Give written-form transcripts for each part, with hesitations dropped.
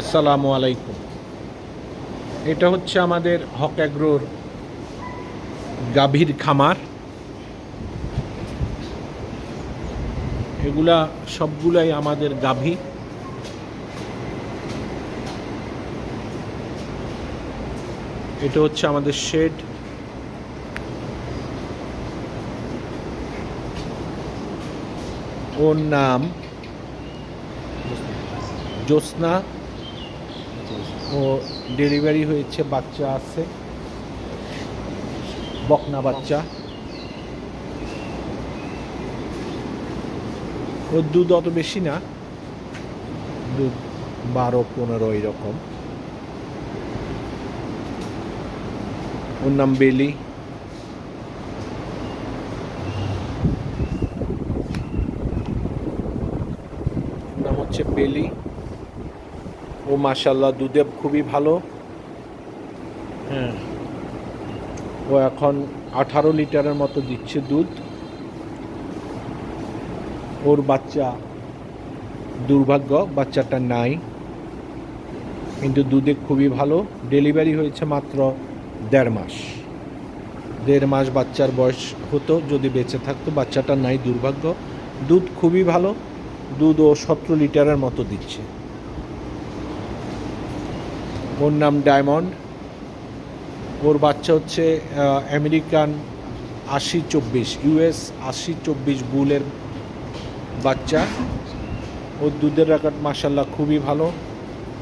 আসসালামু আলাইকুম। এটা হচ্ছে আমাদের হক অ্যাগ্রোর গাভীর খামার। এগুলা সবগুলাই আমাদের গাভী। এটা হচ্ছে আমাদের শেড। ওর নাম জ্যোৎস্না। ও ডেলিভারি হয়েছে, বাচ্চা আছে, বকনা বাচ্চা। ওর দুধ অত বেশি না, দুধ 12-15 এরকম। ওর নাম বেলি। নাম হচ্ছে বেলি। ও মাশাআল্লাহ দুধে খুবই ভালো। হ্যাঁ, ও এখন 18 লিটারের মতো দিচ্ছে দুধ। ওর বাচ্চা দুর্ভাগ্য, বাচ্চাটা নাই, কিন্তু দুধে খুবই ভালো। ডেলিভারি হয়েছে মাত্র 1.5 মাস বাচ্চার বয়স হতো যদি বেঁচে থাকতো। বাচ্চাটা নাই, দুর্ভাগ্য। দুধ খুবই ভালো, দুধ ও 17 লিটারের মতো দিচ্ছে। ওর নাম ডায়মন্ড। ওর বাচ্চা হচ্ছে আমেরিকান 80-24, US 80-24 বুলের বাচ্চা। ওর দুধের রেকর্ড মাশাআল্লাহ খুবই ভালো।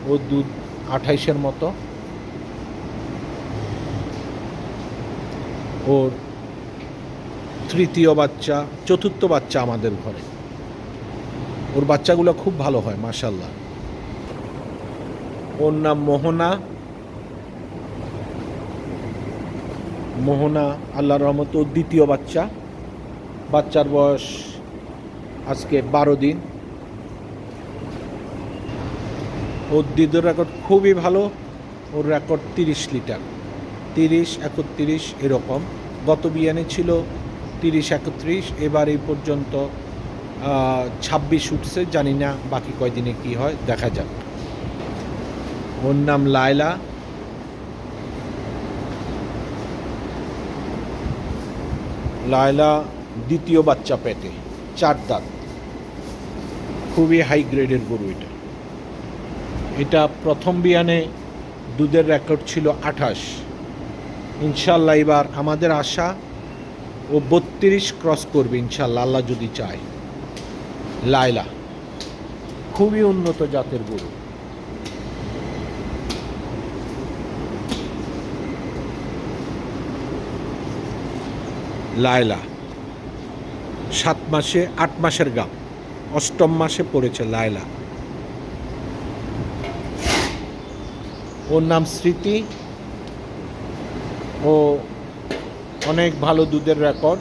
ওর দুধ 28-এর মতো। ওর চতুর্থ বাচ্চা আমাদের ঘরে। ওর বাচ্চাগুলো খুব ভালো হয় মাশাআল্লাহ। ওর নাম মোহনা। আল্লাহর রহমতে ওর দ্বিতীয় বাচ্চা। বাচ্চার বয়স আজকে 12 দিন। ওর দুধের রেকর্ড খুবই ভালো। ওর রেকর্ড 30 লিটার, 30-31 এরকম। গত বিয়ানে ছিল 30-31, এবার এই পর্যন্ত 26 উঠছে। জানি না বাকি কয়দিনে কি হয়, দেখা যাক। ওর নাম লায়লা। দ্বিতীয় বাচ্চা পেটে, 4 দাঁত। খুবই হাই গ্রেডের গরু এটা। এটা প্রথম বিয়ানে দুধের রেকর্ড ছিল 28। ইনশাল্লাহ এবার আমাদের আশা ও 32 ক্রস করবে ইনশাল্লাহ, আল্লাহ যদি চায়। লায়লা খুবই উন্নত জাতের গরু। লায়লা 8 মাসের গাব, 8ম মাসে পড়েছে লায়লা। ওর নাম স্মৃতি। ও অনেক ভালো দুধের রেকর্ড,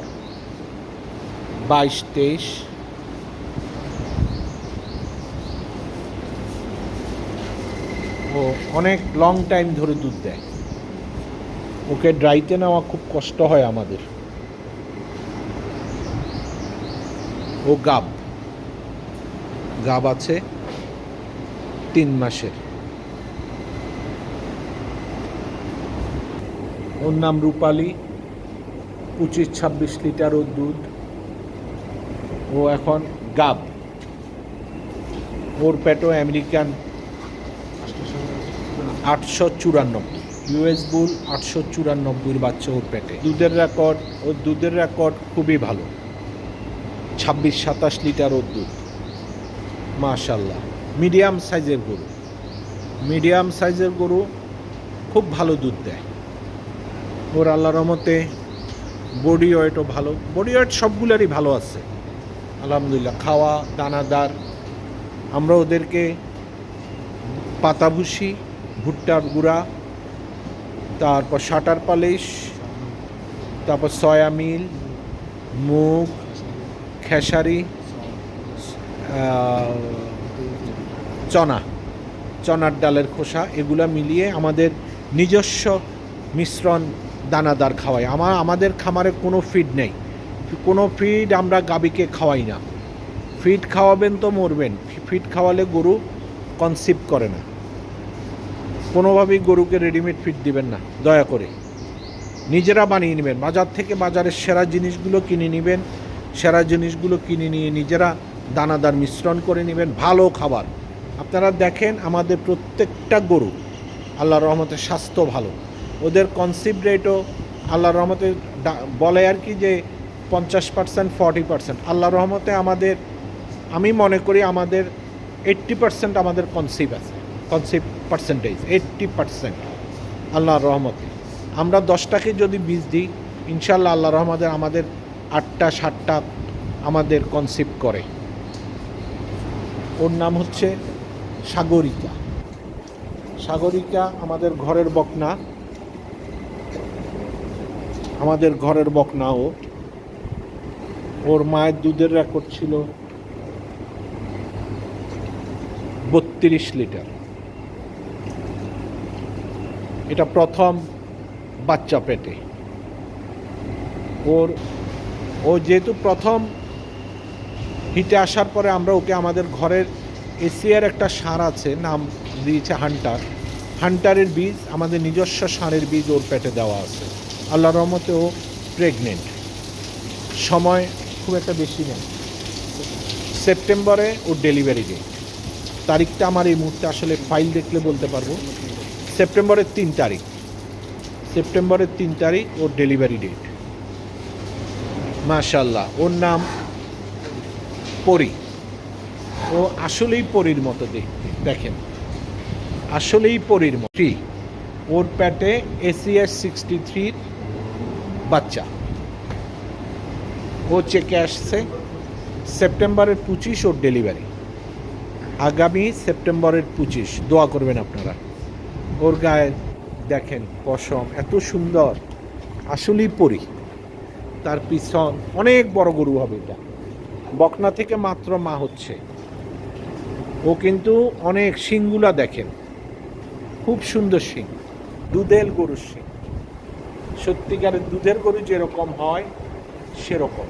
22-23। ও অনেক লং টাইম ধরে দুধ দেয়। ওকে ড্রাইতে নেওয়া খুব কষ্ট হয় আমাদের। ও গাব আছে 3 মাসের। ওর নাম রূপালী। 25-26 লিটার ওর দুধ। ও এখন গাব। ওর পেটও আমেরিকান 894, US বুল 894 বাচ্চা ওর পেটে। দুধের রেকর্ড খুবই ভালো, 26-27 লিটার ওর দুধ মাশাআল্লাহ। মিডিয়াম সাইজের গরু খুব ভালো দুধ দেয়। ওর আল্লাহর রহমতে বডি ওয়েটও ভালো। বডি ওয়েট সবগুলোরই ভালো আছে আলহামদুলিল্লাহ। খাওয়া দানাদার। আমরা ওদেরকে পাতা ভুসি, ভুট্টার গুঁড়া, তারপর শাটার পালিশ, তারপর সয়া মিল, মুগ, খেসারি, চনার ডালের খোসা, এগুলা মিলিয়ে আমাদের নিজস্ব মিশ্রণ দানাদার খাওয়াই। আমাদের খামারে কোনো ফিড নেই, কোনো ফিড আমরা গাভীকে খাওয়াই না। ফিড খাওয়াবেন তো মরবেন, ফিড খাওয়ালে গরু কনসিভ করে না। কোনোভাবেই গরুকে রেডিমেড ফিড দিবেন না, দয়া করে নিজেরা বানিয়ে নেবেন। বাজার থেকে বাজারের সেরা জিনিসগুলো কিনে নেবেন, সেরা জিনিসগুলো কিনে নিয়ে নিজেরা দানাদার মিশ্রণ করে নেবেন, ভালো খাবার। আপনারা দেখেন আমাদের প্রত্যেকটা গরু আল্লাহর রহমতে স্বাস্থ্য ভালো, ওদের কনসিভ রেটও আল্লাহর রহমতে বলে আর কি যে 50%, 40%। আল্লাহর রহমতে আমাদের, আমি মনে করি আমাদের 80% আমাদের কনসিভ আছে, কনসিভ পার্সেন্টেজ 80% আল্লাহর রহমতে। আমরা 10টাকে যদি বীজ দিই ইনশাল্লাহ আল্লাহর রহমতে আমাদের 8টা 7টা আমাদের কনসিভ করে। ওর নাম হচ্ছে সাগরিকা। সাগরিকা আমাদের ঘরের বকনা, আমাদের ঘরের বকনা। ওর মায়ের দুধের রেকর্ড ছিল 32 লিটার। এটা প্রথম বাচ্চা পেটে ও যেহেতু প্রথম হিটে আসার পরে আমরা ওকে আমাদের ঘরের এশিয়ার একটা সার আছে, নাম দিয়েছে হান্টার। হান্টারের বীজ, আমাদের নিজস্ব সারের বীজ ওর পেটে দেওয়া আছে। আল্লাহর রহমতে ও প্রেগনেন্ট, সময় খুব একটা বেশি নেই। সেপ্টেম্বরে ওর ডেলিভারি ডেট। তারিখটা আমার এই মুহূর্তে আসলে ফাইল দেখলে বলতে পারবো। সেপ্টেম্বরের 3 তারিখ, সেপ্টেম্বরের 3 তারিখ ওর ডেলিভারি ডেট। মাশাআল্লাহ, ওর নাম পরি। ও আসলেই পরীর মতো দেখতে, দেখেন আসলেই পরীর মতো। ওর পেটে ACS 63 বাচ্চা। ও চেকে আসছে সেপ্টেম্বরের 25 ওর ডেলিভারি, আগামী সেপ্টেম্বরের 25। দোয়া করবেন আপনারা। ওর গায়ে দেখেন পশম এত সুন্দর, আসলেই পরি। তার পিছন অনেক বড় গরু হবে, এটা বকনা থেকে মাত্র মা হচ্ছে। ও কিন্তু অনেক শিংগুলা দেখেন, খুব সুন্দর শিং, দুধের গরুর শিং, সত্যিকারের দুধের গরু যেরকম হয় সেরকম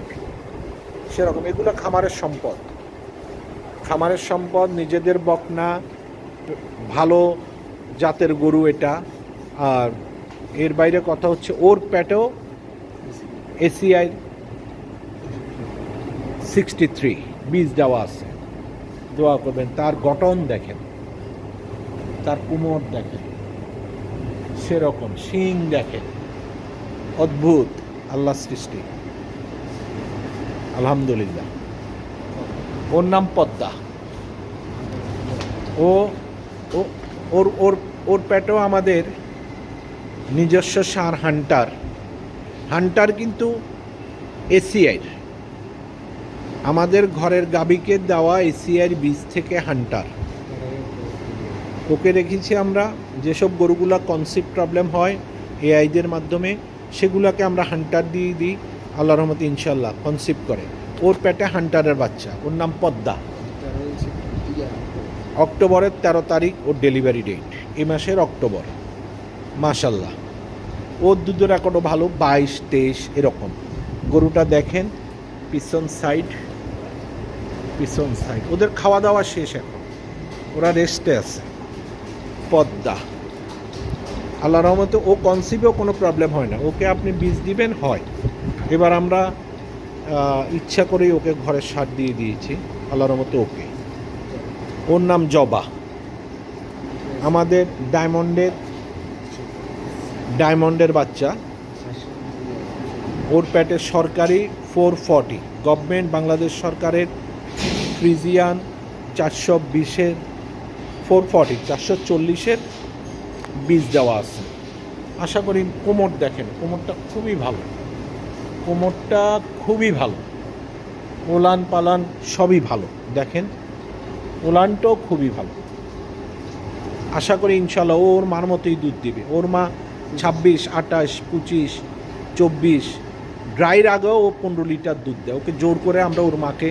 সেরকম। এগুলো খামারের সম্পদ, খামারের সম্পদ, নিজেদের বকনা, ভালো জাতের গরু এটা। আর এর বাইরে কথা হচ্ছে ওর পেটেও ACI 63 বীজ দেওয়া আছে। দোয়া করবেন। তার গঠন দেখেন, তার কুমোর দেখেন, সেরকম শিং দেখেন, অদ্ভুত আল্লাহ সৃষ্টি। আলহামদুলিল্লাহ। ওর নাম পদ্মা। ও ওর ওর ওর পেটেও আমাদের নিজস্ব সার হান্টার। হান্টার কিন্তু ACIর, আমাদের ঘরের গাভীকে দেওয়া ACIর বীজ থেকে হান্টার। ওকে রেখেছি আমরা, যেসব গরুগুলা কনসিভ প্রবলেম হয় AIদের মাধ্যমে, সেগুলোকে আমরা হান্টার দিয়ে দিই। আল্লাহর রহমতে ইনশাল্লাহ কনসিভ করে। ওর পেটে হান্টারের বাচ্চা, ওর নাম পদ্মা। অক্টোবরের 13 তারিখ ওর ডেলিভারি ডেট, এই মাসের অক্টোবর। মাশাল্লাহ, ওর দুধের রেকর্ডও ভালো, 22-23 এরকম। গরুটা দেখেন পিছন সাইড, পিছন সাইড। ওদের খাওয়া দাওয়া শেষ, এখন ওরা রেস্টে আছে। পদ্মা আল্লাহর রহমতে ও কনসিভেও কোনো প্রবলেম হয় না। ওকে আপনি বীজ দিবেন, হয়। এবার আমরা ইচ্ছা করেই ওকে ঘরের সার দিয়ে দিয়েছি আল্লাহর রহমতে। ওকে, ওর নাম জবা। আমাদের ডায়মন্ডের বাচ্চা। ওর পেটে সরকারি 440, গভর্নমেন্ট বাংলাদেশ সরকারের ফ্রিজিয়ান 420-এর 440, 440-এর বীজ দেওয়া আছে। আশা করি কোমর দেখেন, কোমরটা খুবই ভালো, কোমরটা খুবই ভালো, ওলান পালান সবই ভালো। দেখেন ওলানটাও খুবই ভালো। আশা করি ইনশাল্লাহ ওর মার মতোই দুধ দিবে। ওর মা 26, 28, 25, 24, ড্রাইর আগেও ও 15 লিটার দুধ দেয়। ওকে জোর করে আমরা ওর মাকে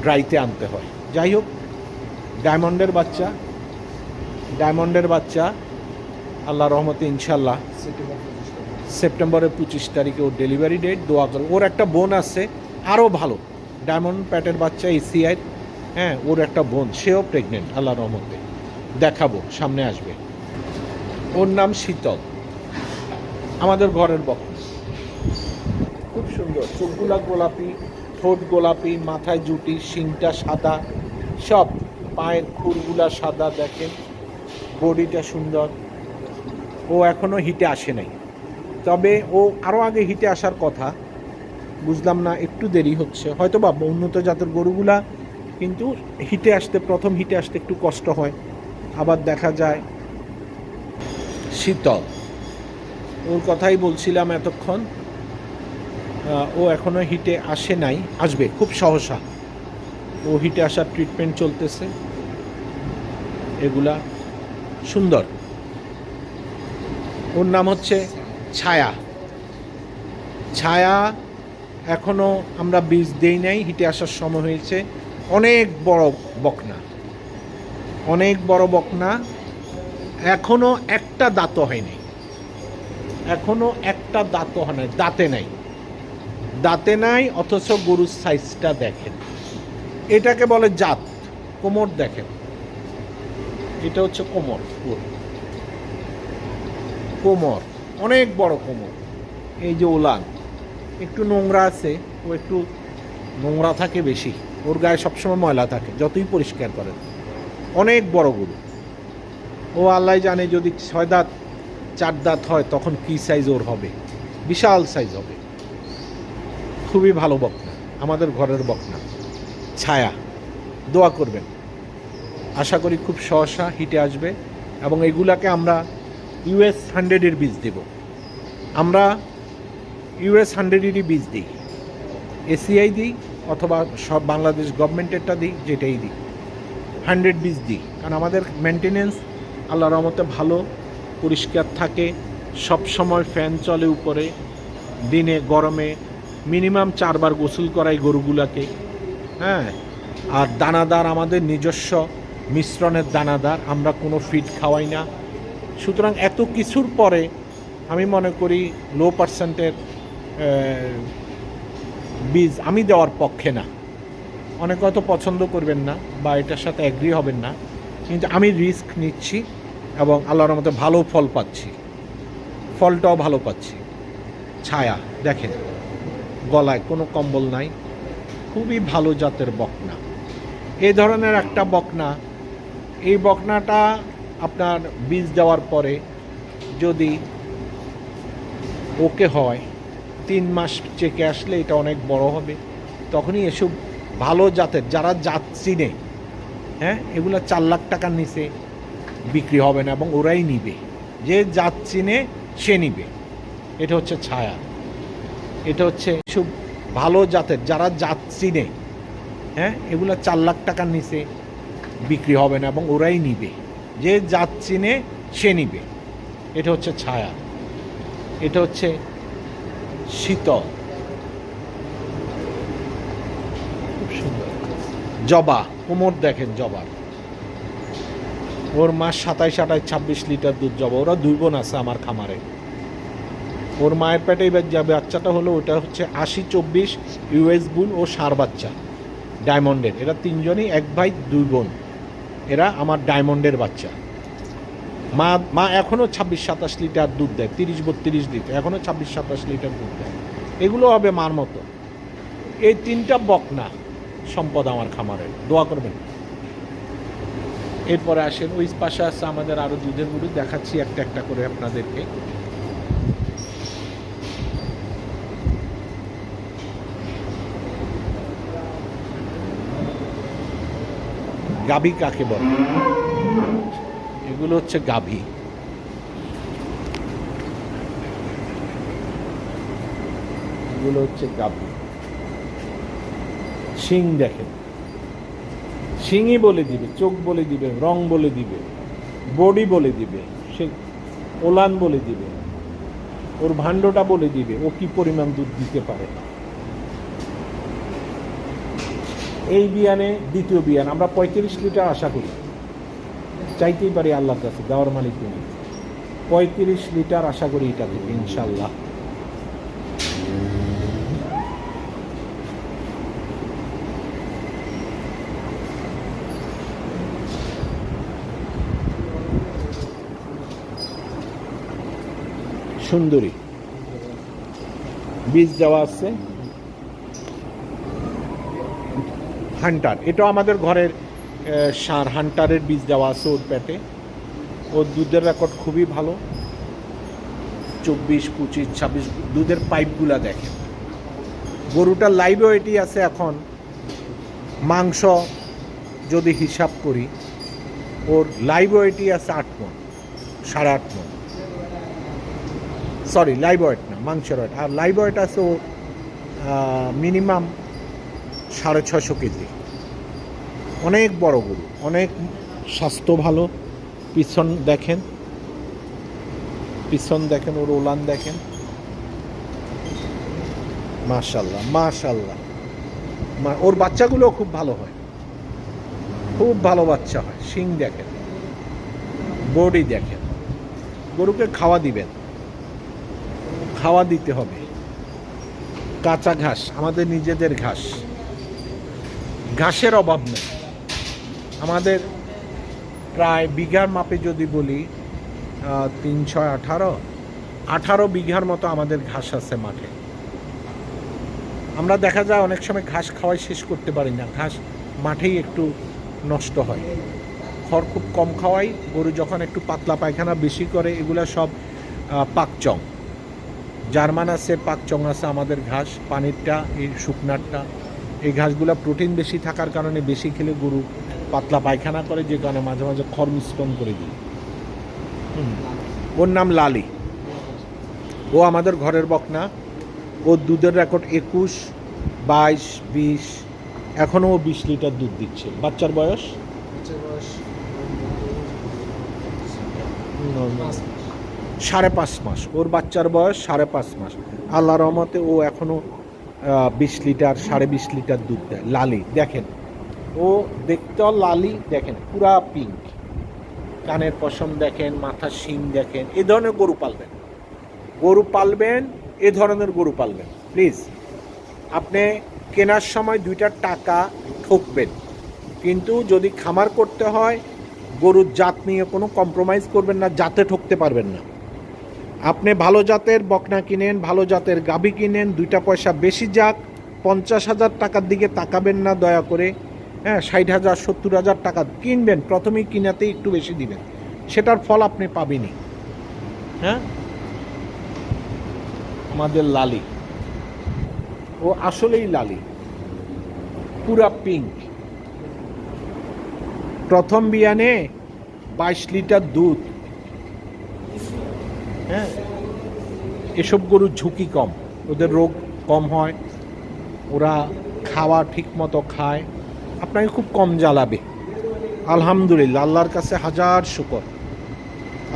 ড্রাইতে আনতে হয়। যাই হোক, ডায়মন্ডের বাচ্চা আল্লাহ রহমতে ইনশাল্লাহ সেপ্টেম্বরের 25 তারিখে ওর ডেলিভারি ডেট। দোয়া করো। ওর একটা বোন আছে আরও ভালো, ডায়মন্ড প্যাটের বাচ্চা ACI, হ্যাঁ, ওর একটা বোন, সেও প্রেগনেন্ট আল্লাহ রহমতে। দেখাবো, সামনে আসবে। ওর নাম শীতল, আমাদের ঘরের বকনা। খুব সুন্দর, চোখগুলা গোলাপি, ঠোঁট গোলাপি, মাথায় জুটি, শিংটা সাদা, সব পায়ের খুরগুলা সাদা, দেখেন বডিটা সুন্দর। ও এখনও হিটে আসে নাই, তবে ও আরও আগে হিটে আসার কথা, বুঝলাম না একটু দেরি হচ্ছে হয়তো বা। উন্নত জাতের গরুগুলা কিন্তু হিটে আসতে, প্রথম হিটে আসতে একটু কষ্ট হয়। আবার দেখা যায় শীতল, ওর কথাই বলছিলাম এতক্ষণ, ও এখনও হিটে আসে নাই, আসবে খুব সহসা। ও হিটে আসার ট্রিটমেন্ট চলতেছে। এগুলা সুন্দর। ওর নাম হচ্ছে ছায়া। ছায়া এখনও আমরা বীজ দেই নাই, হিটে আসার সময় হয়েছে। অনেক বড় বকনা, অনেক বড় বকনা, এখনও একটা দাঁতও হয়নি, এখনও একটা দাঁতও হয় নাই, দাঁতে নাই, দাঁতে নাই, অথচ গরুর সাইজটা দেখেন। এটাকে বলে জাত। কোমর দেখেন, এটা হচ্ছে কোমর, কোমর অনেক বড় কোমর। এই যে ওলান একটু নোংরা আছে, ও একটু নোংরা থাকে বেশি, ওর গায়ে সবসময় ময়লা থাকে যতই পরিষ্কার করেন। অনেক বড় গরু। ও আল্লাহ জানে যদি 6 দাঁত 4 দাঁত হয় তখন কী সাইজ ওর হবে, বিশাল সাইজ হবে। খুবই ভালো বকনা, আমাদের ঘরের বকনা ছায়া। দোয়া করবেন, আশা করি খুব সহসা হিটে আসবে। এবং এগুলাকে আমরা US 100-এর বীজ দেব। আমরা US 100-এরই বীজ দিই, ACI দিই, অথবা সব বাংলাদেশ গভর্নমেন্টেরটা দিই, যেটাই দিই 100 বীজ দিই। কারণ আমাদের মেনটেনেন্স আল্লাহর রহমতে ভালো, পরিষ্কার থাকে, সব সময় ফ্যান চলে উপরে, দিনে গরমে মিনিমাম 4 বার গোসল করাই গরুগুলাকে। হ্যাঁ, আর দানাদার আমাদের নিজস্ব মিশ্রণের দানাদার, আমরা কোনো ফিড খাওয়াই না। সুতরাং এত কিছুর পরে আমি মনে করি লো পার্সেন্টের বীজ আমি দেওয়ার পক্ষে না। অনেকে হয়তো পছন্দ করবেন না বা এটার সাথে অ্যাগ্রি হবেন না, কিন্তু আমি রিস্ক নিচ্ছি এবং আল্লাহর মধ্যে ভালো ফল পাচ্ছি, ফলটাও ভালো পাচ্ছি। ছায়া দেখেন, গলায় কোনো কম্বল নাই, খুবই ভালো জাতের বকনা। এই ধরনের একটা বকনা, এই বকনাটা আপনার বীজ দেওয়ার পরে যদি ওকে হয় 3 মাস চেকে আসলে এটা অনেক বড় হবে। তখনই এসব ভালো জাতের, যারা জাত চিনে, হ্যাঁ, এগুলো 4 লাখ টাকার নিচে বিক্রি হবে না এবং ওরাই নিবে। যে জাত চিনে সে নিবে। এটা হচ্ছে ছায়া। এটা হচ্ছে সব ভালো জাতের, যারা জাত চিনে, হ্যাঁ, এগুলো 4 লাখ টাকার নিচে বিক্রি হবে না এবং ওরাই নিবে। যে জাত চিনে সে নিবে। এটা হচ্ছে ছায়া। এটা হচ্ছে শীতল, খুব সুন্দর। জবা, কোমর দেখেন জবার। ওর মাস 27, 28, 26 লিটার দুধ জবা। ওরা 2 বোন আছে আমার খামারে। ওর মায়ের পেটে এবার যে বাচ্চাটা হলো ওটা হচ্ছে 80-24 US বুল ও ষাঁড় বাচ্চা ডায়মন্ডের। এরা 3 জনই 1 ভাই 2 বোন। এরা আমার ডায়মন্ডের বাচ্চা। মা এখনও 26-27 লিটার দুধ দেয়, 30-32 লিটার, এখনও 26-27 লিটার দুধ দেয়। এগুলো হবে মার মতো। এই 3টা বকনা সম্পদ আমার খামারে, দোয়া করবেন। এরপরে আসেন ওই পাশে আছে আমাদের আরও দুধের গরু, দেখাচ্ছি একটা একটা করে আপনাদেরকে। গাভী কাকে বলে? এগুলো হচ্ছে গাভী। এগুলো হচ্ছে গাভী। শিং দেখেন, শিংই বলে দিবে, চোখ বলে দিবে, রং বলে দিবে, বডি বলে দিবে, সে ওলান বলে দিবে, ওর ভাণ্ডটা বলে দিবে ও কি পরিমাণ দুধ দিতে পারে। এই বিয়ানে দ্বিতীয় বিয়ান আমরা 35 লিটার আশা করি, চাইতেই পারি আল্লাহর কাছে, দেওয়ার মালিক তিনি। 35 লিটার আশা করি এটা দেবে ইনশাল্লাহ। সুন্দরী, বীজ দেওয়া আছে। হান্টার, এটাও আমাদের ঘরের সার, হান্টারের বীজ দেওয়া আছে ওর পেটে। ওর দুধের রেকর্ড খুবই ভালো, 24, 25, 26 দুধের পাইপগুলা দেখেন। গরুটার লাইভ ওয়েটই আছে এখন, মাংস যদি হিসাব করি ওর লাইভ ওয়েটই আছে 8 মণ, 8.5 মণ। সরি, লাইভ ওয়েট না, মাংসের ওয়েট। আর লাইভ ওয়েট আছে ও মিনিমাম 650 কেজি। অনেক বড় গরু, অনেক স্বাস্থ্য ভালো। পিছন দেখেন, পিছন দেখেন, ওর ওলান দেখেন। মাশাল্লাহ মাশাল্লাহ। ওর বাচ্চাগুলো খুব ভালো হয়, খুব ভালো বাচ্চা হয়। শিং দেখেন, বডি দেখেন। গরুকে খাওয়া দিবেন, খাওয়া দিতে হবে। কাঁচা ঘাস, আমাদের নিজেদের ঘাস, ঘাসের অভাব নেই আমাদের। প্রায় বিঘার মাপে যদি বলি 318 বিঘার মতো আমাদের ঘাস আছে মাঠে। আমরা দেখা যায় অনেক সময় ঘাস খাওয়াই শেষ করতে পারি না, ঘাস মাঠেই একটু নষ্ট হয়। খড় খুব কম খাওয়াই, গরু যখন একটু পাতলা পায়খানা বেশি করে, এগুলা সব পাকচং, জার্মান আছে, পাকচং আছে আমাদের ঘাস। পানিরটা, এই শুকনারটা, এই ঘাসগুলো প্রোটিন বেশি থাকার কারণে বেশি খেলে গরু পাতলা পায়খানা করে, যে কারণে মাঝে মাঝে খড় মিশ্রণ করে দিই। ওর নাম লালি, ও আমাদের ঘরের বকনা। ওর দুধের রেকর্ড 21, 22, 20, এখনও ও 20 লিটার দুধ দিচ্ছে। বাচ্চার বয়স 5.5 মাস। ওর বাচ্চার বয়স 5.5 মাস। আল্লাহ রহমতে ও এখনও 20 লিটার, 20.5 লিটার দুধ দেয়। লালি দেখেন, ও দেখতেও লালি দেখেন, পুরা পিঙ্ক। কানের পশম দেখেন, মাথার শিং দেখেন। এ ধরনের গরু পালবেন, গরু পালবেন, এ ধরনের গরু পালবেন প্লিজ। আপনি কেনার সময় 2টা টাকা ঠকবেন, কিন্তু যদি খামার করতে হয় গরুর জাত নিয়ে কোনো কম্প্রোমাইজ করবেন না, জাতে ঠকতে পারবেন না। আপনি ভালো জাতের বকনা কিনেন, ভালো জাতের গাভী কিনেন, 2টা পয়সা বেশি যাক, 50,000 টাকার দিকে তাকাবেন না দয়া করে। হ্যাঁ, 60,000, 70,000 টাকা কিনবেন, প্রথমেই কিনাতেই একটু বেশি দিবেন, সেটার ফল আপনি পাবেনই। হ্যাঁ, আমাদের লালি, ও আসলেই লালি, পুরা পিঙ্ক। প্রথম বিয়ানে 22 লিটার দুধ। হ্যাঁ, এসব গরুর ঝুঁকি কম, ওদের রোগ কম হয়, ওরা খাওয়া ঠিক মতো খায়, আপনাকে খুব কম জ্বালাবে। আলহামদুলিল্লাহ, আল্লাহর কাছে হাজার শুকর,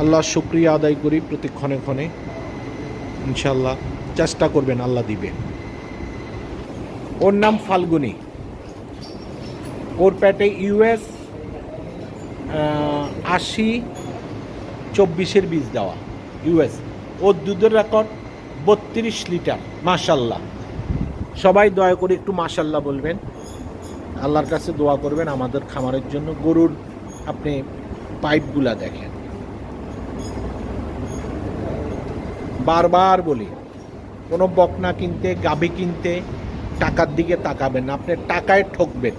আল্লাহর শুকরিয়া আদায় করি প্রতি ক্ষণে ক্ষণে। ইনশাল্লাহ চেষ্টা করবেন, আল্লাহ দিবে। ওর নাম ফাল্গুনি, ওর পেটে US 80-24 বীজ দেওয়া US। ওর দুধের রেকর্ড 32 লিটার। মাশাল্লাহ, সবাই দয়া করে একটু মাশাল্লাহ বলবেন, আল্লাহর কাছে দোয়া করবেন আমাদের খামারের জন্য। গরুর আপনি পাইপগুলা দেখেন, বারবার বলি, কোনো বকনা কিনতে, গাভী কিনতে টাকার দিকে তাকাবেন না। আপনি টাকায় ঠকবেন,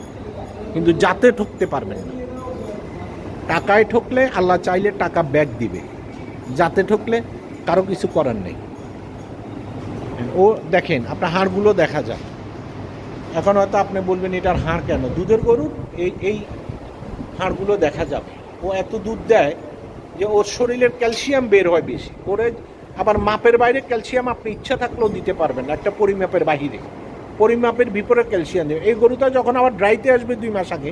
কিন্তু জাতে ঠকতে পারবেন না। টাকায় ঠকলে আল্লাহ চাইলে টাকা ব্যাক দিবে, জাতে ঠকলে কারো কিছু করার নেই। ও দেখেন, আপনার হাড়গুলো দেখা যায়। এখন হয়তো আপনি বলবেন এটার হাড় কেন, দুধের গরুর এই হাড়গুলো দেখা যাবে। ও এত দুধ দেয় যে ওর শরীরের ক্যালসিয়াম বের হয় বেশি করে। আবার মাপের বাইরে ক্যালসিয়াম আপনি ইচ্ছা থাকলেও দিতে পারবেন না, একটা পরিমাপের বাহিরে, পরিমাপের ভিতরে ক্যালসিয়াম দেবে। এই গরুটা যখন আবার ড্রাইতে আসবে 2 মাস আগে,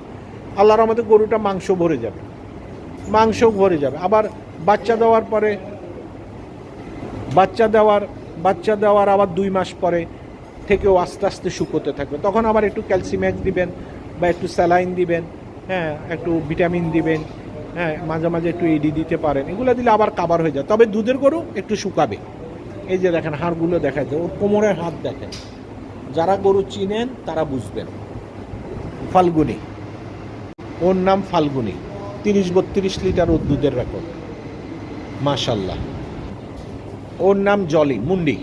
আল্লাহর রহমতে গরুটা মাংস ভরে যাবে, মাংস ভরে যাবে। আবার বাচ্চা দেওয়ার পরে, বাচ্চা দেওয়ার আবার 2 মাস পরে থেকেও আস্তে আস্তে শুকোতে থাকবে। তখন আবার একটু ক্যালসিম্যাক্স দিবেন বা একটু স্যালাইন দিবেন, হ্যাঁ, একটু ভিটামিন দিবেন, হ্যাঁ, মাঝে মাঝে একটু এডি দিতে পারেন। এগুলো দিলে আবার কাভার হয়ে যায়। তবে দুধের গরু একটু শুকাবে। এই যে দেখেন হাড়গুলো দেখা যায়, ওর কোমরের হাত দেখেন, যারা গরু চিনেন তারা বুঝবেন। ফাল্গুনি, ওর নাম ফাল্গুনি, 30-32 লিটার ওর দুধের রেকর্ড। মাশাল্লাহ, ওর নাম জলি, মুন্ডি,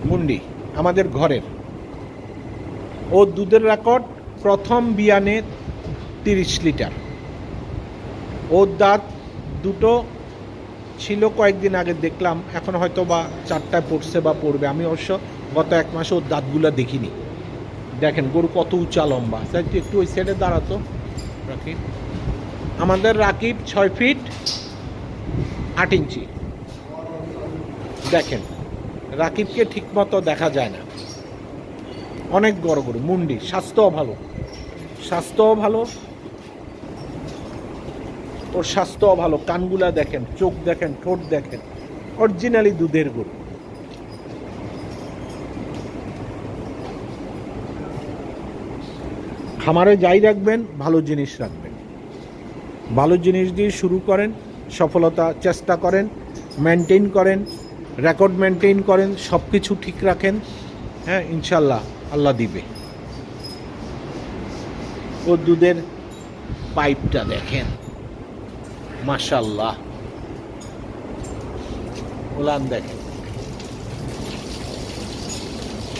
মুন্ডি আমাদের ঘরের। ও দুধের রেকর্ড প্রথম বিয়ানে 30 লিটার। ওর দাঁত দুটো ছিল কয়েকদিন আগে দেখলাম, এখন হয়তো বা 4টায় পড়ছে বা পড়বে। আমি অবশ্য গত 1 মাসে ওর দাঁতগুলো দেখিনি। দেখেন গরু কত উঁচা লম্বা। একটু ওই সাইডে দাঁড়াতো রাকিব। আমাদের রাকিব 6 ফিট 8 ইঞ্চি। দেখেন রাকিবকে ঠিকমতো দেখা যায় না, অনেক বড় গরু, মুন্ডি। স্বাস্থ্যও ভালো, স্বাস্থ্যও ভালো, ওর স্বাস্থ্যও ভালো। কানগুলা দেখেন, চোখ দেখেন, ঠোঁট দেখেন, অরিজিনালি দুধের গরু। খামারে যাই রাখবেন ভালো জিনিস রাখবেন, ভালো জিনিস দিয়ে শুরু করেন, সফলতা চেষ্টা করেন, মেনটেন করেন, রেকর্ড মেনটেন করেন, সব কিছু ঠিক রাখেন, হ্যাঁ ইনশাল্লাহ আল্লাহ দিবে। ও দুধের পাইপটা দেখেন, মাশাআল্লাহ। উলান দেখেন,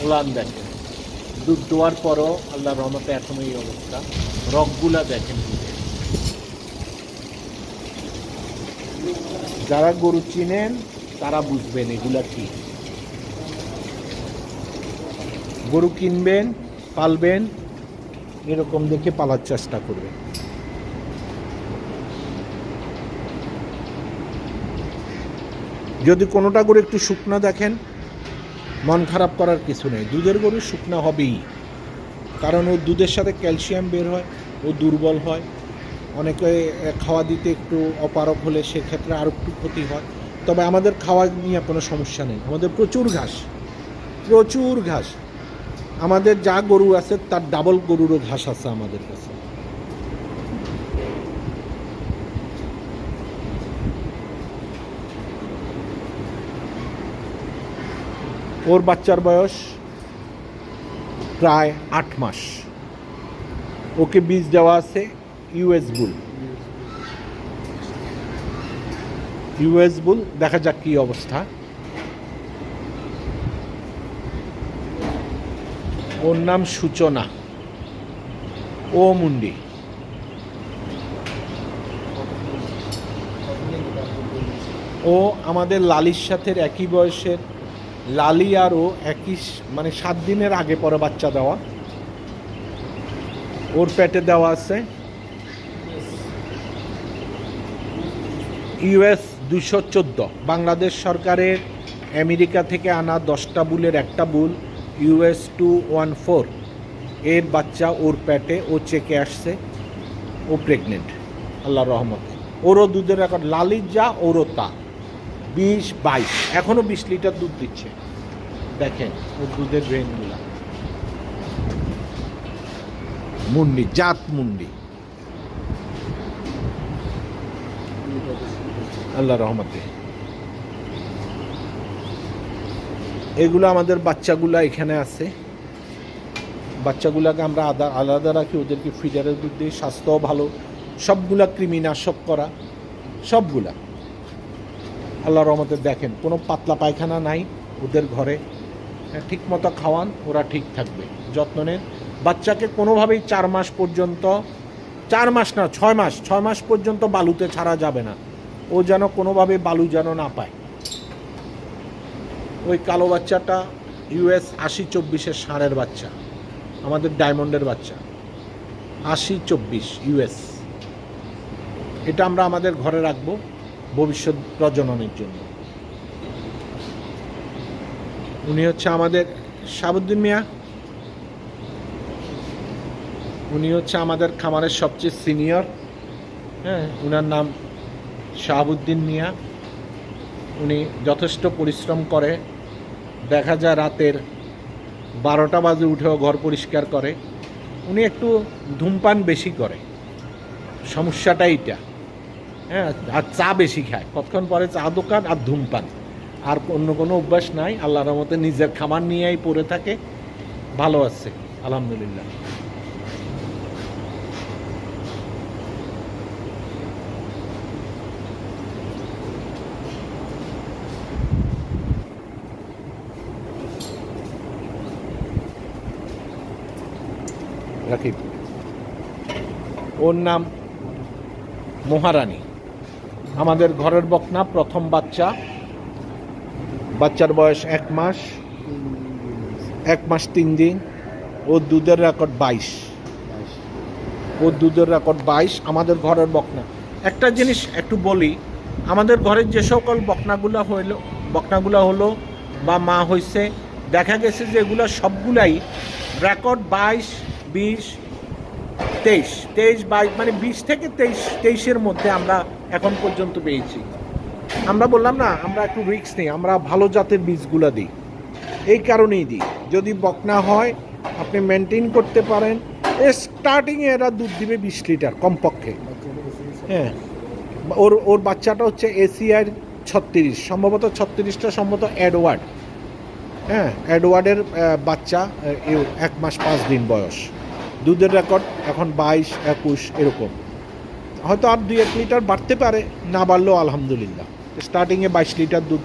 উলান দেখেন, দুধ দোয়ার পরও আল্লাহর রহমতে এখন এই অবস্থা। রগগুলা দেখেন। যারা গরু চিনেন তারা বুঝবেন এগুলা কি। গরু কিনবেন, পালবেন, এরকম দেখে পালার চেষ্টা করবেন। যদি কোনোটা গরু একটু শুকনো দেখেন, মন খারাপ করার কিছু নেই। দুধের গরু শুকনো হবেই, কারণ ও দুধের সাথে ক্যালসিয়াম বের হয়, ও দুর্বল হয়। অনেকে খাওয়া দিতে একটু অপারক হলে সেক্ষেত্রে আরও একটু ক্ষতি হয়। তবে আমাদের খাওয়া নিয়ে কোনো সমস্যা নেই, আমাদের প্রচুর ঘাস, প্রচুর ঘাস। আমাদের যা গরু আছে তার ডাবল গরুরও ঘাস আছে আমাদের কাছে। ওর বাচ্চার বয়স প্রায় 8 মাস। ওকে বীজ দেওয়া আছে ইউএস বুল, ইউএস বুল। দেখা যাক কি অবস্থা। ওর নাম সূচনা, ও মুন্ডি। ও আমাদের লালির সাথে একই বয়সের। লালি আর ও একই, মানে 7 দিনের আগে পরে বাচ্চা দেওয়া। ওর পেটে দেওয়া আছে ইউএস 214। বাংলাদেশ সরকারের আমেরিকা থেকে আনা 10টা বুলের একটা বুল ইউএস 214। এর বাচ্চা ওর পেটে, ও চেকে আসছে, ও প্রেগনেন্ট আল্লাহর রহমতে। ওরও দুধের রেকর্ড, লালির যা ওরও তা, 20-22, এখনও 20 লিটার দুধ দিচ্ছে। দেখেন ওর দুধের ভেনগুলা। মুন্ডি, জাত মুন্ডি, আল্লাহ রহমতে। এগুলো আমাদের বাচ্চাগুলা এখানে আছে। বাচ্চাগুলাকে আমরা আলাদা রাখি, ওদেরকে ফিডারের দুধ দিই। স্বাস্থ্যও ভালো, সবগুলা কৃমিনাশক করা, সবগুলা আল্লাহ রহমতে। দেখেন কোনো পাতলা পায়খানা নাই ওদের ঘরে। ঠিক মতো খাওয়ান, ওরা ঠিক থাকবে। যত্ন নেন। বাচ্চাকে কোনোভাবেই 4 মাস পর্যন্ত, 4 মাস না 6 মাস, 6 মাস পর্যন্ত বালুতে ছাড়া যাবে না। ও যেন কোনোভাবে বালু যেন না পায়। ওই কালো বাচ্চাটা ইউএস 80-24-এর ষাঁড়ের বাচ্চা, আমাদের ডায়মন্ডের বাচ্চা, 80-24 ইউএস। এটা আমরা আমাদের ঘরে রাখবো ভবিষ্যৎ প্রজননের জন্য। উনি হচ্ছে আমাদের শাহাবুদ্দিন মিয়া। উনি হচ্ছে আমাদের খামারের সবচেয়ে সিনিয়র। হ্যাঁ, উনার নাম শাহাবুদ্দিন মিয়া। উনি যথেষ্ট পরিশ্রম করে। দেখা যায় রাতের 12টা বাজে উঠেও ঘর পরিষ্কার করে। উনি একটু ধূমপান বেশি করে, সমস্যাটা এইটা। হ্যাঁ, আর চা বেশি খায়, কতক্ষণ পরে চা দোকান আর ধূমপান, আর অন্য কোনো অভ্যাস নাই। আল্লাহর রহমতে নিজের খামার নিয়েই পড়ে থাকে, ভালো আছে আলহামদুলিল্লাহ। রাকিব। ওর নাম মহারানী, আমাদের ঘরের বকনা, প্রথম বাচ্চা। বাচ্চার বয়স 1 মাস 3 দিন। ওর দুধের রেকর্ড 22। ওর দুধের রেকর্ড 22, আমাদের ঘরের বকনা। একটা জিনিস একটু বলি, আমাদের ঘরের যে সকল বকনাগুলো হলো বা মা হয়েছে, দেখা গেছে যে এগুলো সবগুলাই রেকর্ড 22, 20, 23, 22, মানে 20 থেকে 23-এর মধ্যে আমরা এখন পর্যন্ত পেয়েছি। আমরা বললাম না, আমরা একটু রিস্ক নিই, আমরা ভালো জাতের বীজগুলো দিই। এই কারণেই দিই, যদি বকনা হয় আপনি মেনটেন করতে পারেন, স্টার্টিংয়ে এরা দুধ দিবে 20 লিটার কমপক্ষে। হ্যাঁ, ওর বাচ্চাটা হচ্ছে এসিআই 36, সম্ভবত 36টা সম্ভবত এডওয়ার্ড। হ্যাঁ, এডওয়ার্ডের বাচ্চা, 1 মাস 5 দিন বয়স। দুধের রেকর্ড এখন 22, 21 এরকম। হয়তো আর 2-1 লিটার বাড়তে পারে, না বাড়লেও আলহামদুলিল্লাহ। স্টার্টিংয়ে 22 লিটার দুধ,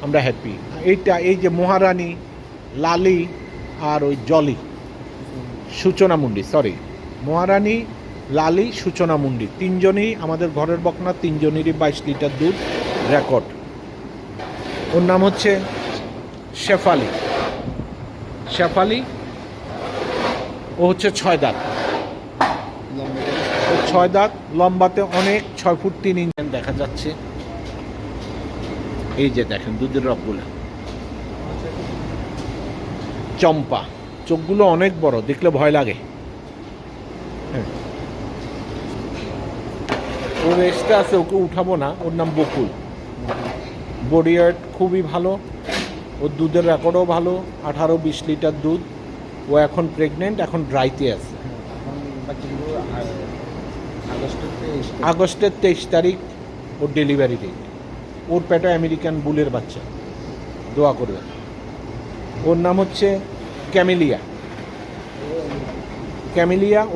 আমরা হ্যাপি। এই যে মহারানী, লালি আর ওই জলি, সূচনামুন্ডি, মহারানী, লালি, সূচনামুন্ডি, 3জনই আমাদের ঘরের বকনা, 3জনেরই 22 লিটার দুধ রেকর্ড। ওর নাম হচ্ছে শেফালি। ও হচ্ছে 6 দাঁত। 6 দাঁত, লম্বাতে অনেক, 6 ফুট 3 ইঞ্চি দেখা যাচ্ছে। এই যে দেখেন দুধের রকগুলো, চম্পা, চোখগুলো অনেক বড়, দেখলে ভয় লাগে। হ্যাঁ, ওর এসটা আছে, ওকে উঠাবো না। ওর নাম বকুল। বডি ওয়েট খুবই ভালো, ওর দুধের রেকর্ডও ভালো, 18-20 লিটার দুধ। ও এখন প্রেগনেন্ট, এখন ড্রাইতে আছে। আগস্টের 23 তারিখ ওর ডেলিভারি ডেট। ওর পেটে আমেরিকান বুলের বাচ্চা, দোয়া করবেন। ওর নাম হচ্ছে ক্যামেলিয়া।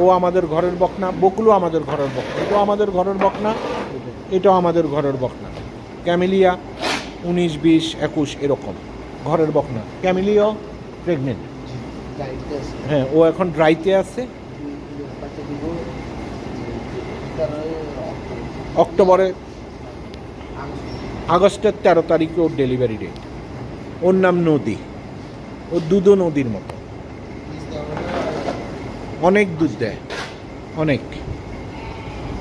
ও আমাদের ঘরের বকনা। বকুলও আমাদের ঘরের বকনা, এটাও আমাদের ঘরের বকনা, এটাও আমাদের ঘরের বকনা। ক্যামেলিয়া 19, 20, 21 এরকম ঘরের বকনা। ক্যামেলিয়াও প্রেগনেন্ট। হ্যাঁ, ও এখন ড্রাইতে আছে। আগস্টের 13 তারিখে ওর ডেলিভারি ডেট। ওর নাম নদী। ওর দুধও নদীর মতো, অনেক দুধ দেয়, অনেক।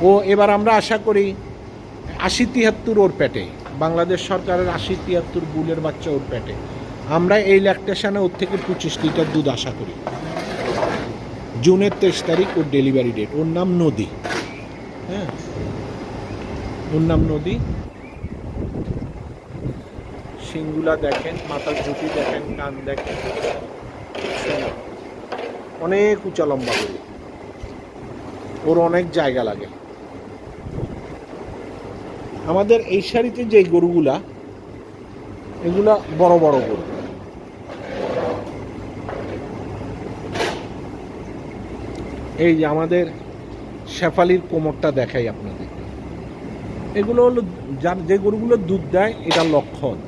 ও এবার আমরা আশা করি 80-73 ওর পেটে, বাংলাদেশ সরকারের 80-73 বুলের বাচ্চা ওর পেটে। আমরা এই ল্যাকটেশনে ওর থেকে 25 লিটার দুধ আশা করি। জুনের 23 তারিখ ওর ডেলিভারি ডেট। ওর নাম নদী। হ্যাঁ, ওর নাম নদী। শিংগুলা দেখেন, মাথার ঝুঁকি দেখেন, কান দেখেন, অনেক উঁচা লম্বা গরু। ওর অনেক জায়গা লাগে। আমাদের এই সারিতে যে গরুগুলা, এগুলা বড় বড় গরু। এই যে আমাদের শেফালির কোমরটা দেখাই আপনাদের। এগুলো হলো যে গরুগুলো দুধ দেয়, এটা লক্ষণ।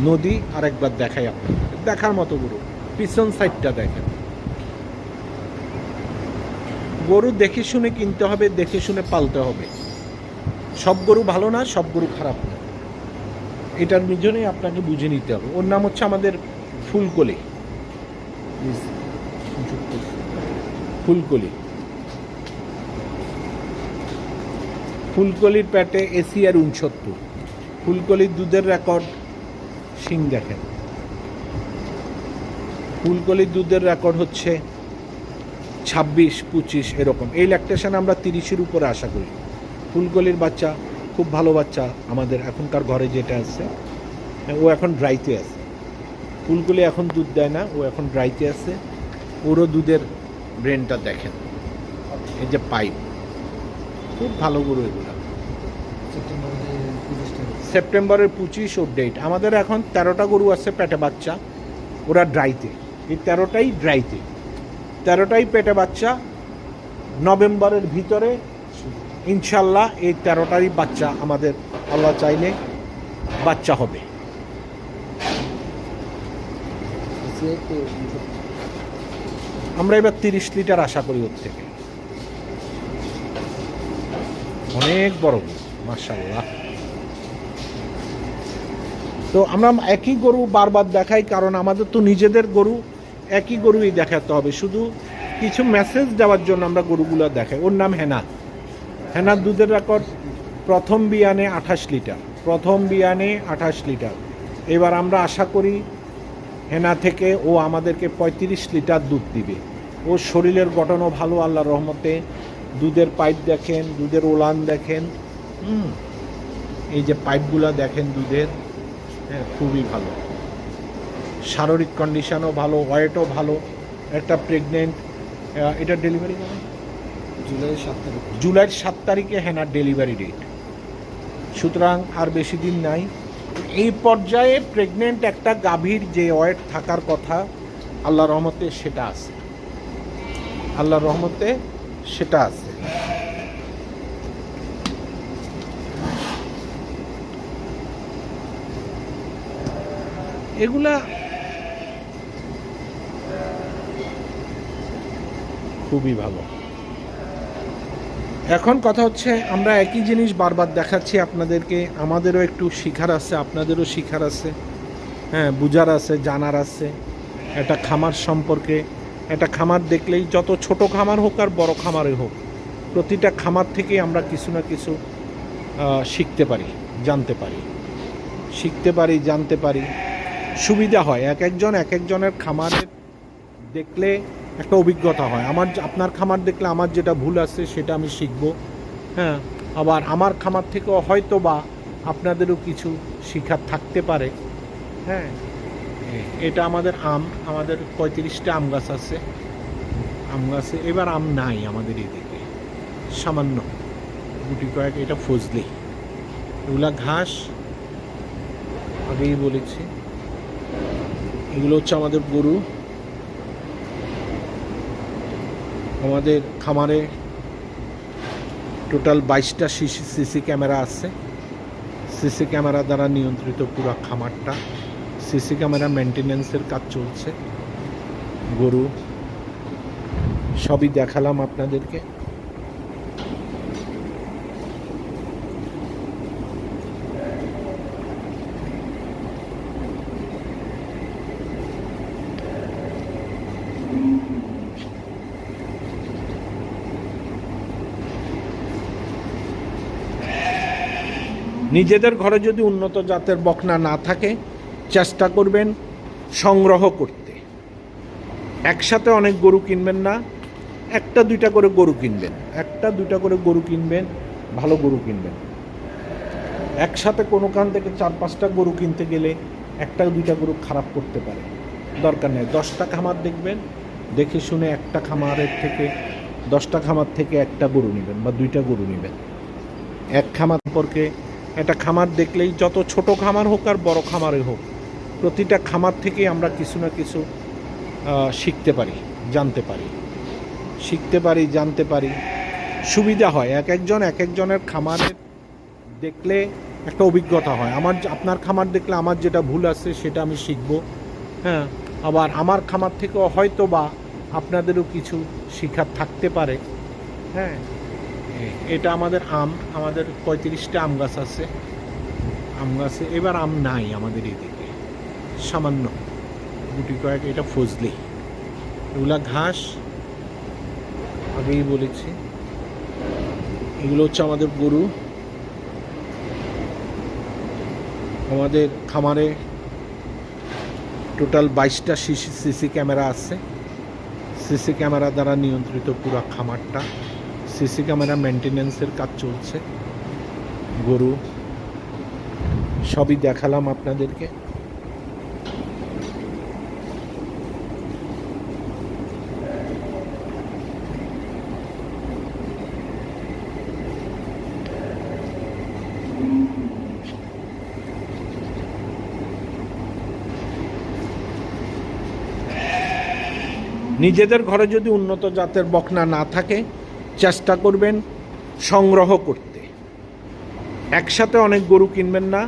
নদী আরেকবার দেখাই আপনাদের, দেখার মতো গরু। পিছন সাইডটা দেখেন। গরু দেখে শুনে কিনতে হবে, দেখে শুনে পালতে হবে। সব গরু ভালো না, সব গরু খারাপ না, এটার জন্যই আপনাকে বুঝে নিতে হবে। ওর নাম হচ্ছে আমাদের ফুলকলি। ফুলকলির পেটে এসিআর 69। ফুলকলির দুধের রেকর্ড, শিং দেখেন। ফুলকলির দুধের রেকর্ড হচ্ছে 26-25 এরকম। এই ল্যাকটেশন আমরা 30-এর উপরে আশা করি। ফুলকলির বাচ্চা খুব ভালো বাচ্চা আমাদের এখনকার ঘরে যেটা আছে। ও এখন ড্রাইতে আছে। ফুলকলি এখন দুধ দেয় না, ও এখন ড্রাইতে আছে। ওরও দুধের ব্রেনটা দেখেন, এই যে পাইপ, খুব ভালো গরু এগুলো। সেপ্টেম্বরের 25 ওর ডেট। আমাদের এখন 13টা গরু আছে পেটে বাচ্চা, ওরা ড্রাইতে। এই 13টাই ড্রাইতে, 13টাই পেটে বাচ্চা। নভেম্বরের ভিতরে ইনশাল্লাহ এই 13টারই বাচ্চা আমাদের, আল্লাহ চাইলে বাচ্চা হবে। আমরা এবার 30 লিটার আশা করি ওর থেকে। অনেক বড় গরু মাশাআল্লাহ। তো আমরা একই গরু বারবার দেখাই, কারণ আমাদের তো নিজেদের গরু একই গরুই দেখাতে হবে, শুধু কিছু মেসেজ দেওয়ার জন্য আমরা গরুগুলো দেখাই। ওর নাম হেনা। হেনার দুধের রেকর্ড প্রথম বিয়ানে 28 লিটার, প্রথম বিয়ানে 28 লিটার। এবার আমরা আশা করি হেনা থেকে ও আমাদেরকে 35 লিটার দুধ দিবে। ওর শরীরের গঠনও ভালো আল্লাহর রহমতে। দুধের পাইপ দেখেন, দুধের ওলান দেখেন, এই যে পাইপগুলো দেখেন দুধের, হ্যাঁ খুবই ভালো। শারীরিক কন্ডিশনও ভালো, ওয়েটও ভালো। একটা প্রেগনেন্ট, এটা ডেলিভারি কবে? জুলাইয়ের 7 তারিখে হেনার ডেলিভারি ডেট। সুতরাং আর বেশি দিন নাই। এই পর্যায়ে প্রেগনেন্ট একটা গাভীর যে ওয়েট থাকার কথা আল্লাহর রহমতে সেটা আছে, আল্লাহর রহমতে সেটা আছে। এগুলা খুবই ভালো। এখন কথা হচ্ছে আমরা একই জিনিস বারবার দেখাচ্ছি আপনাদেরকে, আমাদেরও একটু শিখার আছে, আপনাদেরও শিখার আছে, হ্যাঁ বুঝার আছে, জানার আছে। একটা খামার সম্পর্কে, একটা খামার দেখলেই যত ছোট খামার হোক আর বড় খামারে হোক, প্রতিটা খামার থেকেই আমরা কিছু না কিছু শিখতে পারি, জানতে পারি, শিখতে পারি, জানতে পারি। সুবিধা হয়, এক একজনের খামারের দেখলে একটা অভিজ্ঞতা হয়। আপনার খামার দেখলে আমার যেটা ভুল আছে সেটা আমি শিখব, হ্যাঁ। আবার আমার খামার থেকেও হয়তো বা আপনাদেরও কিছু শিখার থাকতে পারে, হ্যাঁ। এটা আমাদের আম, আমাদের 35টা আম গাছ আছে, আম গাছে এবার আম নাই আমাদের এদিকে, সামান্য গুটি কয়েক। এটা ফজলি, এগুলা ঘাস, আগেই বলেছি। এগুলো হচ্ছে আমাদের গরু। আমাদের খামারে টোটাল 22টা সিসি ক্যামেরা আছে। সিসি ক্যামেরা দ্বারা নিয়ন্ত্রিত পুরো খামারটা। সিসি ক্যামেরা মেনটেন্যান্সের কাজ চলছে। গরু সবই দেখালাম আপনাদেরকে। নিজেদের ঘরে যদি উন্নত জাতের বকনা না থাকে, চেষ্টা করবেন সংগ্রহ করতে। একসাথে অনেক গরু কিনবেন না, একটা দুইটা করে গরু কিনবেন, একটা দুইটা করে গরু কিনবেন, ভালো গরু কিনবেন। একসাথে কোনো কান থেকে 4-5টা গরু কিনতে গেলে একটা দুইটা গরু খারাপ করতে পারে, দরকার নেই। 10টা খামার দেখবেন, দেখে শুনে একটা খামারের থেকে 10টা খামার থেকে একটা গরু নেবেন বা 2টা গরু নেবেন। এক খামার সম্পর্কে, একটা খামার দেখলেই যত ছোট খামার হোক আর বড় খামারে হোক, প্রতিটা খামার থেকেই আমরা কিছু না কিছু শিখতে পারি, জানতে পারি, শিখতে পারি, জানতে পারি। সুবিধা হয়, এক একজনের খামারের দেখলে একটা অভিজ্ঞতা হয়। আপনার খামার দেখলে আমার যেটা ভুল আছে সেটা আমি শিখব, হ্যাঁ। আবার আমার খামার থেকেও হয়তো বা আপনাদেরও কিছু শিখার থাকতে পারে, হ্যাঁ। এটা আমাদের আম, আমাদের 35টা আম গাছ আছে, আম গাছে এবার আম নাই আমাদের এদিকে, সামান্য গুটি কয়েক। এটা ফজলি, এগুলা ঘাস, আগেই বলেছি। এগুলো হচ্ছে আমাদের গরু। আমাদের খামারে টোটাল 22টা সিসি ক্যামেরা আছে। সিসি ক্যামেরা দ্বারা নিয়ন্ত্রিত পুরো খামারটা। সিসি ক্যামেরা মেনটেন্যান্সের কাজ চলছে। গরু সবই দেখালাম আপনাদেরকে। নিজেদের ঘরে যদি উন্নত জাতের বকনা না থাকে, চেষ্টা করবেন সংগ্রহ করতে। একসাথে অনেক গরু কিনবেন না,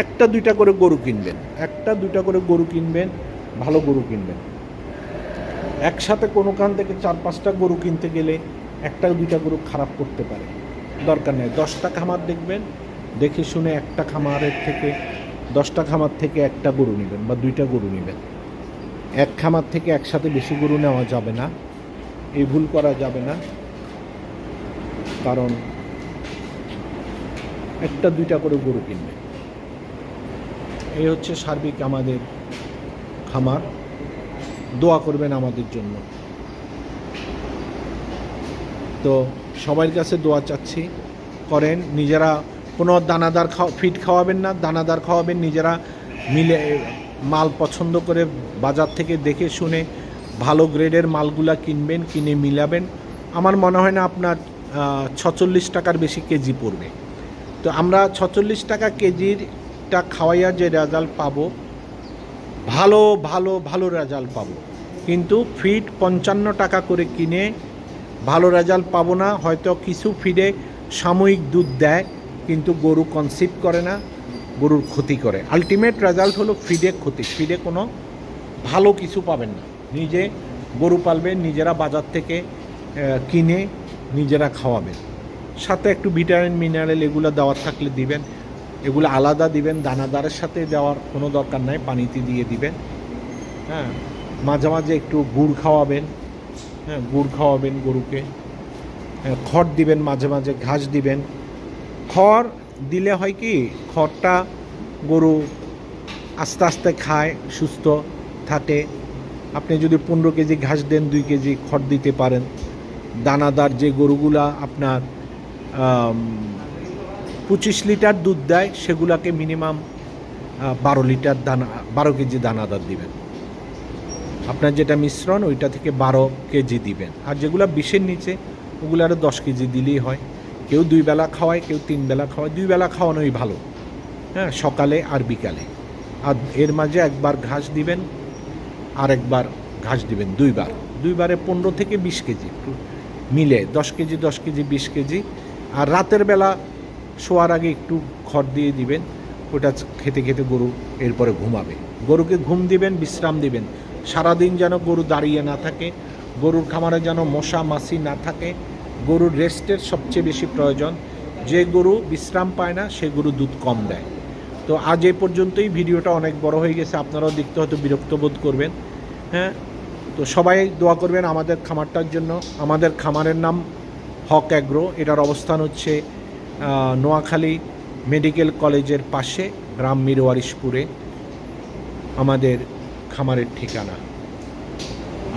একটা দুইটা করে গরু কিনবেন, একটা দুইটা করে গরু কিনবেন, ভালো গরু কিনবেন। একসাথে কোনোখান থেকে 4-5টা গরু কিনতে গেলে 1-2টা গরু খারাপ করতে পারে, দরকার নেই। 10টা খামার দেখবেন, দেখে শুনে একটা খামারের থেকে 10টা খামার থেকে একটা গরু নেবেন বা 2টা গরু নেবেন। এক খামার থেকে একসাথে বেশি গরু নেওয়া যাবে না, এই ভুল করা যাবে না, কারণ 1-2টা করে গরু কিনবে। এই হচ্ছে সার্বিক আমাদের খামার। দোয়া করবেন আমাদের জন্য। তো সবার কাছে দোয়া চাচ্ছি, করেন। নিজেরা কোনো দানাদার ফিড খাওয়াবেন না, দানাদার খাওয়াবেন নিজেরা মিলে। মাল পছন্দ করে বাজার থেকে দেখে শুনে ভালো গ্রেডের মালগুলা কিনবেন, কিনে মিলাবেন। আমার মনে হয় না আপনার 46 টাকার বেশি কেজি পড়বে। তো আমরা 46 টাকা কেজিরটা খাওয়াইয়া যে রেজাল্ট পাবো, ভালো ভালো ভালো রেজাল্ট পাবো। কিন্তু ফিড 55 টাকা করে কিনে ভালো রেজাল্ট পাবো না। হয়তো কিছু ফিডে সাময়িক দুধ দেয়, কিন্তু গরু কনসিভ করে না, গরুর ক্ষতি করে। আলটিমেট রেজাল্ট হলো ফিডে ক্ষতি, ফিডে কোনো ভালো কিছু পাবেন না। নিজে গরু পালবেন, নিজেরা বাজার থেকে কিনে নিজেরা খাওয়াবেন। সাথে একটু ভিটামিন মিনারেল এগুলো দেওয়ার থাকলে দিবেন, এগুলো আলাদা দিবেন, দানাদারের সাথে দেওয়ার কোনো দরকার নাই, পানিতে দিয়ে দিবেন। হ্যাঁ, মাঝে মাঝে একটু গুড় খাওয়াবেন। হ্যাঁ, গুড় খাওয়াবেন গরুকে। খড় দিবেন, মাঝে মাঝে ঘাস দিবেন। খড় দিলে হয় কি, খড়টা গরু আস্তে আস্তে খায়, সুস্থ থাকে। আপনি যদি 15 কেজি ঘাস দেন, 2 কেজি খড় দিতে পারেন। দানাদার যে গরুগুলা আপনার 25 লিটার দুধ দেয়, সেগুলাকে মিনিমাম 12 কেজি দানাদার দিবেন। আপনার যেটা মিশ্রণ, ওইটা থেকে 12 কেজি দিবেন। আর যেগুলো 20-এর নিচে, ওগুলো আরও 10 কেজি দিলেই হয়। কেউ 2 বেলা খাওয়ায়, কেউ 3 বেলা খাওয়ায়। 2 বেলা খাওয়ানোই ভালো, হ্যাঁ, সকালে আর বিকালে। আর এর মাঝে একবার ঘাস দিবেন, আর একবার ঘাস দিবেন, 2 বারে 15 থেকে 20 কেজি মিলে 10 কেজি 10 কেজি 20 কেজি। আর রাতের বেলা শোয়ার আগে একটু খড় দিয়ে দিবেন। ওটা খেতে খেতে গরু এরপরে ঘুমাবে। গরুকে ঘুম দিবেন, বিশ্রাম দিবেন। সারাদিন যেন গরু দাঁড়িয়ে না থাকে, গরুর খামারে যেন মশা মাছি না থাকে। গরুর রেস্টের সবচেয়ে বেশি প্রয়োজন। যে গরু বিশ্রাম পায় না, সে গরু দুধ কম দেয়। তো আজ এই পর্যন্তই। ভিডিওটা অনেক বড় হয়ে গেছে, আপনারাও দেখতে হয়তো বিরক্ত বোধ করবেন। হ্যাঁ, তো সবাই দোয়া করবেন আমাদের খামারটার জন্য। আমাদের খামারের নাম হক অ্যাগ্রো। এটার অবস্থান হচ্ছে নোয়াখালী মেডিকেল কলেজের পাশে, গ্রাম মিরওয়ারিশপুরে আমাদের খামারের ঠিকানা।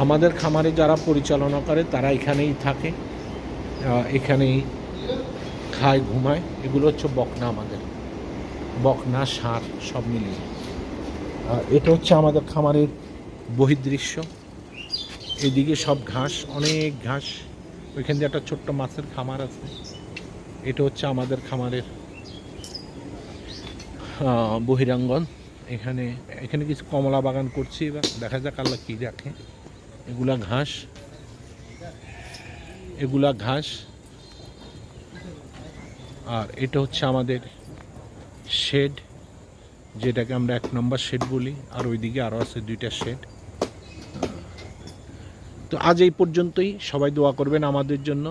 আমাদের খামারে যারা পরিচালনা করে তারা এখানেই থাকে, এখানেই খায়, ঘুমায়। এগুলো হচ্ছে বকনা, আমাদের বকনা, ষাঁড় সব মিলিয়ে। এটা হচ্ছে আমাদের খামারের বহির্দৃশ্য। এদিকে সব ঘাস, অনেক ঘাস। ওইখান দিয়ে একটা ছোট্ট মাছের খামার আছে। এটা হচ্ছে আমাদের খামারের বহিরাঙ্গন। এখানে কিছু কমলা বাগান করছি, এবার দেখা যাক আল্লাহ কী রাখে। এগুলা ঘাস। আর এটা হচ্ছে আমাদের শেড, যেটাকে আমরা 1 নম্বর শেড বলি। আর ওইদিকে আরও আছে 2টা শেড। তো আজ এই পর্যন্তই। সবাই দোয়া করবেন আমাদের জন্য,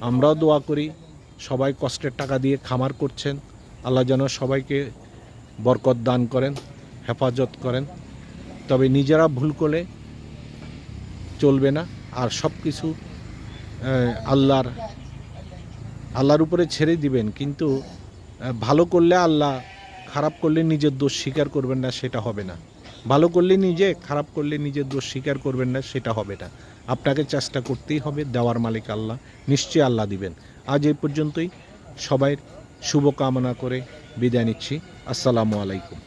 আমরাও দোয়া করি। সবাই কষ্টের টাকা দিয়ে খামার করছেন, আল্লাহ যেন সবাইকে বরকত দান করেন, হেফাজত করেন। তবে নিজেরা ভুল করলে চলবে না। আর সব কিছু আল্লাহর উপরে ছেড়ে দিবেন। কিন্তু ভালো করলে আল্লাহ, খারাপ করলে নিজের দোষ স্বীকার করবেন না, সেটা হবে না। ভালো করলে নিজে, খারাপ করলে নিজের দোষ স্বীকার করবেন না, সেটা হবে না। আপনাকে চেষ্টা করতেই হবে। দেওয়ার মালিক আল্লাহ, নিশ্চয়ই আল্লাহ দিবেন। আজ এই পর্যন্তই। সবাই শুভকামনা করে বিদায় নিচ্ছি। আসসালামু আলাইকুম।